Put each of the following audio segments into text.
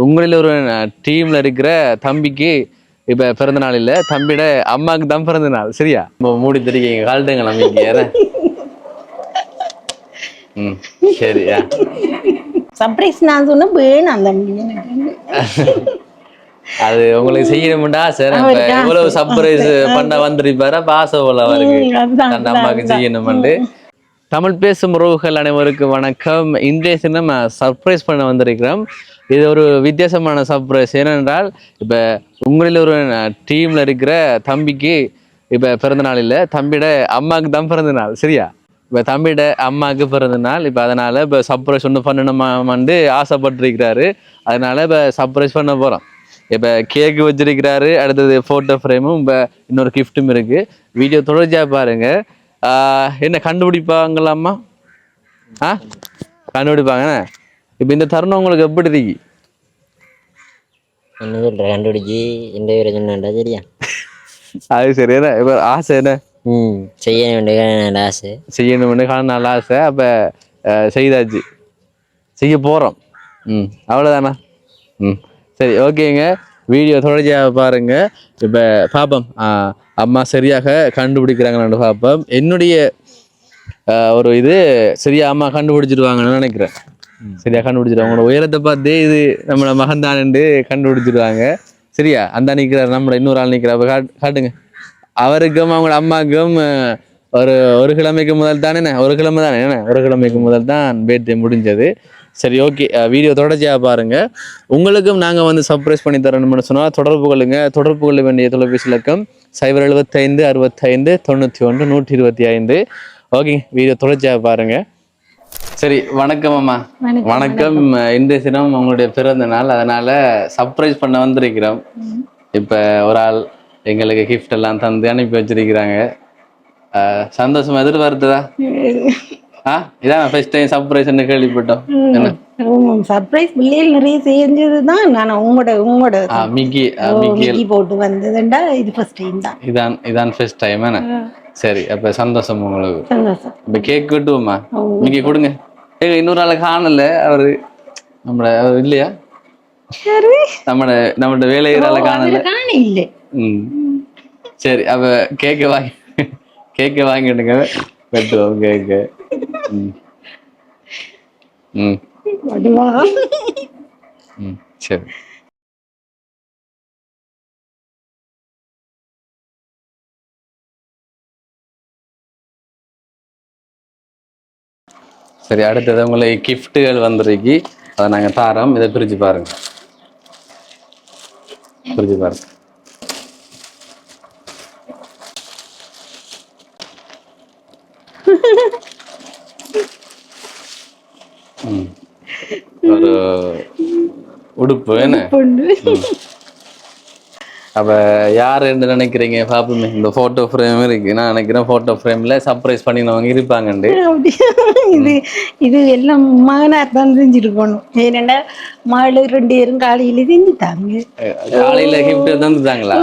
உங்களில் ஒரு டீம்ல இருக்கிற தம்பிக்கு இப்ப பிறந்த நாள் இல்ல, தம்பியோட அம்மாவுக்கு தான் பிறந்த நாள். சரியா? மூடி தெரியுங்க கால்ட்டுங்க நம்பிக்கை. ம் சரியா? சர்ப்ரைஸ் நான் சொன்ன வேணாம் தம்பி. அது உங்களுக்கு செய்யணும்டா சார். எவ்வளவு சர்ப்ரைஸ் பண்ண வந்திருப்பாரு, பாச போல அவருக்கு தன் அம்மாவுக்கு செய்யணும்னு. தமிழ் பேசும் உறவுகள் அனைவருக்கு வணக்கம். இன்றைய தினம் சர்ப்ரைஸ் பண்ண வந்திருக்கிறோம். இது ஒரு வித்தியாசமான சர்ப்ரைஸ். ஏனென்றால் இப்ப உங்களில் ஒரு டீம்ல இருக்கிற தம்பிக்கு இப்ப பிறந்த நாள் இல்ல, தம்பியோட அம்மாவுக்கு தான் பிறந்த நாள். சரியா? இப்ப தம்பியோட அம்மாவுக்கு பிறந்த நாள். இப்ப அதனால இப்ப சர்ப்ரைஸ் ஒன்று பண்ணணுமான்னு ஆசைப்பட்டிருக்கிறாரு. அதனால இப்ப சர்ப்ரைஸ் பண்ண போறோம். இப்ப கேக்கு வச்சிருக்கிறாரு, அடுத்தது போட்டோ ஃப்ரேமும், இப்ப இன்னொரு கிஃப்டும் இருக்கு. வீடியோ தொடர்ச்சியா பாருங்க. என்ன கண்டுபிடிப்பாங்களாம்மா? கண்டுபிடிப்பாங்க. இப்ப இந்த தருணம் உங்களுக்கு எப்படி இருக்கு? கண்டுபிடிச்சி இந்த பேரை சொன்னா சரியா? அது சரி. என்ன இப்ப ஆசை என்ன? செய்ய வேண்டிய ஆசை, செய்யணும்னு நல்ல ஆசை. அப்ப செய்தாச்சு, செய்ய போறோம். அவ்வளவுதானா? சரி, ஓகேங்க. வீடியோ தொடர்ச்சியாக பாருங்க. இப்ப பாப்போம் அம்மா சரியாக கண்டுபிடிக்கிறாங்கன்னு பாப்போம். என்னுடைய ஒரு இது சரியா அம்மா கண்டுபிடிச்சிருவாங்கன்னு நினைக்கிறேன். சரியா கண்டுபிடிச்சிருவாங்க. உங்களோட உயரத்தை பார்த்தே இது நம்மளோட மகன் தானு கண்டுபிடிச்சிருவாங்க. சரியா? அந்த நிற்கிறார், நம்மளோட இன்னொரு ஆள் நிற்கிறார். காட்டுங்க. அவருக்கும் அவங்களோட அம்மாவுக்கும் ஒரு கிழமைக்கு முதல் தானே, ஒரு கிழமை தானே, ஒரு கிழமைக்கு முதல் தான் பேர்த்டே முடிஞ்சது. சரி, ஓகே. வீடியோ தொடர்ச்சியாக பாருங்க. உங்களுக்கும் நாங்கள் வந்து சர்ப்ரைஸ் பண்ணி தரணும்னு சொன்னால் தொடர்பு கொள்ள வேண்டிய தொலைபேசி இலக்கம் 075 65 91 125. ஓகே, வீடியோ தொடர்ச்சியாக பாருங்க. சரி, வணக்கம் அம்மா. வணக்கம். இன்றைய தினம் உங்களுடைய பிறந்த நாள், அதனால சர்ப்ரைஸ் பண்ண வந்திருக்கிறோம். இப்ப ஒரு ஆள் எங்களுக்கு கிஃப்ட் எல்லாம் தந்து அனுப்பி வச்சிருக்கிறாங்க. சந்தோஷமா எதிர்பார்த்ததா? இதான் ஃபர்ஸ்ட் டைம் சர்ப்ரைஸ்ன்னு கேள்விப்பட்டோம். சர்ப்ரைஸ் பிள்ளைகள் நிறைய செஞ்சதுதான். நான் உங்களோட மிக்கி போட்டு வந்ததுண்டா இது ஃபர்ஸ்ட் டைம் தான். இதான் ஃபர்ஸ்ட் டைம். சரி, அப்ப சந்தோஷம் உங்களுக்கு. சந்தோஷம். இப்ப கேக் கட்டுவோமா? மிக்கி கொடுங்க. இன்னொரு ஆளை காணல, அவரு அவர் இல்லையா? நம்மளோட வேலையிறால காணல. இல்ல. சரி, அப்ப கேக்க வாங்கிடுங்க, வெட்டுவோம் கேக்கு. சரி. சரி, அடுத்தது உங்களுக்கு கிஃப்ட்டுகள் வந்துருக்கு. அதை நாங்கள் தாரோம். இதை பிரிச்சு பாருங்க. ஒரு உடுப்பு என்ன? அப்ப யாரு என்று நினைக்கிறீங்க? பாப்போமே. இந்த போட்டோ ஃப்ரேம் இருக்கு. நான் நினைக்கிறேன் போட்டோ ஃப்ரேம்ல சர்ப்ரைஸ் பண்ணினவங்க இருப்பாங்கண்டு. இது எல்லாம் மகனார் தான் செஞ்சிருக்கணும். ஏன்னா மகள் 2 பேரும் காலையில செஞ்சுட்டாங்க. காலையில கிஃப்ட் தந்துட்டாங்களா?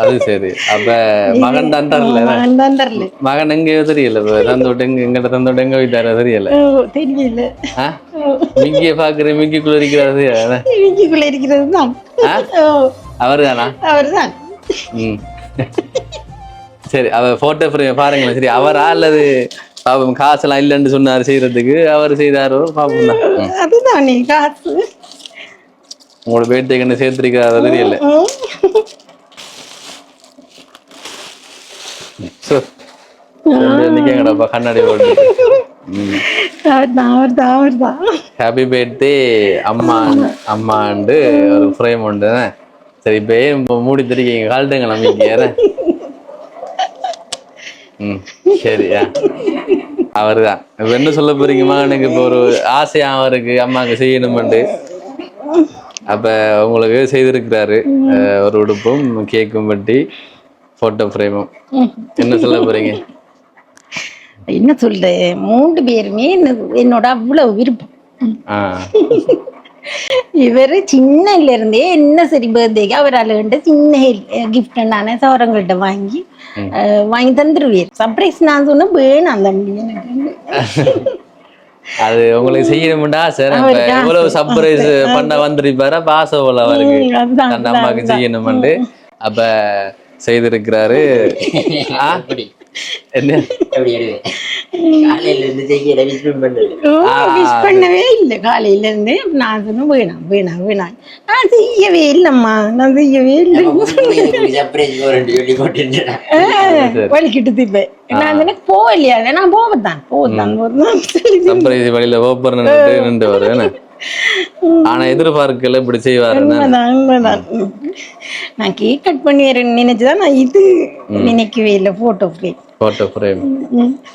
அது சரி. அப்ப மகன் தான் தரல. மகன் எங்கேயோ தெரியல. தந்தோட்டு எங்கிட்ட தந்தோட்டு எங்க போயிட்டாரோ தெரியல. மிங்கிய பாக்குறேன். மிங்கிக்குள்ள இருக்கிறது தான். அவருதானா? அவருதான். சரி, போட்டோ ஃப்ரேம் பாருங்களேன். சரி, அவரா அல்லது பாப்போம். காசெல்லாம் இல்லைன்னு சொன்னாரு செய்யறதுக்கு, அவர் செய்தாரோ பாப்போம் தான். அதுதான் நீ காசு உங்களோட பேர்த்டேக்கு சேர்த்திருக்காரோ தெரியல. நிக்கங்கடப்பா, கண்ணாடி போட்டு. ஹாப்பி பர்த்டே அம்மாண்டு ஒரு ஃப்ரேம் உண்டு. சரி, இப்ப மூடி தெரியுங்க கால்ட்டுங்க நம்பிக்கை. சரியா? அவருதான். இப்ப என்ன சொல்ல போறீங்கம்மா? எனக்கு இப்ப ஒரு ஆசையா அவருக்கு அம்மாவுக்கு செய்யணும்ண்டு. அப்ப உங்களுக்கு செய்திருக்கிறாரு. ஒரு உடுப்பும் கேக்கும் வெட்டி போட்டோ ஃப்ரேமும். என்ன சொல்ல போறீங்க? என்ன சொல்றேன், 3 பேருமே என்னோட அவ்வளவு விருப்பம். இவரு சின்னல இருந்தே என்ன சரி பர்த்டேக்கு அவரால் சின்ன கிஃப்ட் நானே சவரங்கள்ட்ட வாங்கி தந்துருவேன். சர்ப்ரைஸ் நான் சொன்ன வேணாம் தம்பி எனக்கு. அது உங்களுக்கு செய்யணும்டா சார் எவ்வளவு சர்ப்ரைஸ் பண்ண வந்திருப்பாரு அப்ப ஆசை போல அவருக்கு தன் அம்மாவுக்கு செய்யணும்னு அப்ப செய்திருக்கிறாரு. என்ன விஷ் பண்ணவே இல்லை காலையில இருந்து. நான் சொன்னேன் வேணாம் வேணாம் வேணாம், நான் செய்யவே இல்லம்மா, நான் செய்யவே இல்லை வலிக்கிட்டு திப்பேன். நான் சொன்னேன் போகலையா, நான் போகத்தான் சர்ப்ரைஸ் வழியில ஓப்பர் நின்று வரு. ஆனா எதிர்பார்க்கல இப்படி செய்வாரு. நான் கேக் கட் பண்ணி நினைச்சுதான், நான் இது நினைக்கவே இல்லை. போட்டோ ஃப்ரேம்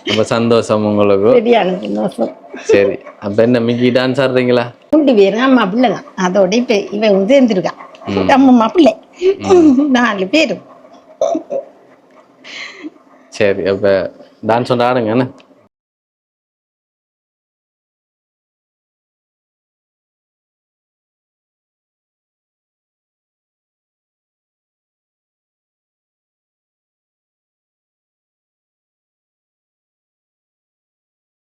ரொம்ப சந்தோஷம் உங்களுக்கு. சரியான சந்தோஷம். சரி, அப்ப என்ன மிக்கி டான்ஸ் ஆடுறீங்களா? 2 பேரும் அம்மா பிள்ளைதான். அதோட இப்ப இவன் சேர்ந்துருக்கான். அம்மா பிள்ளை 4 பேரும். சரி, அப்ப டான்ஸ் ஒன்று ஆடுங்க என்ன?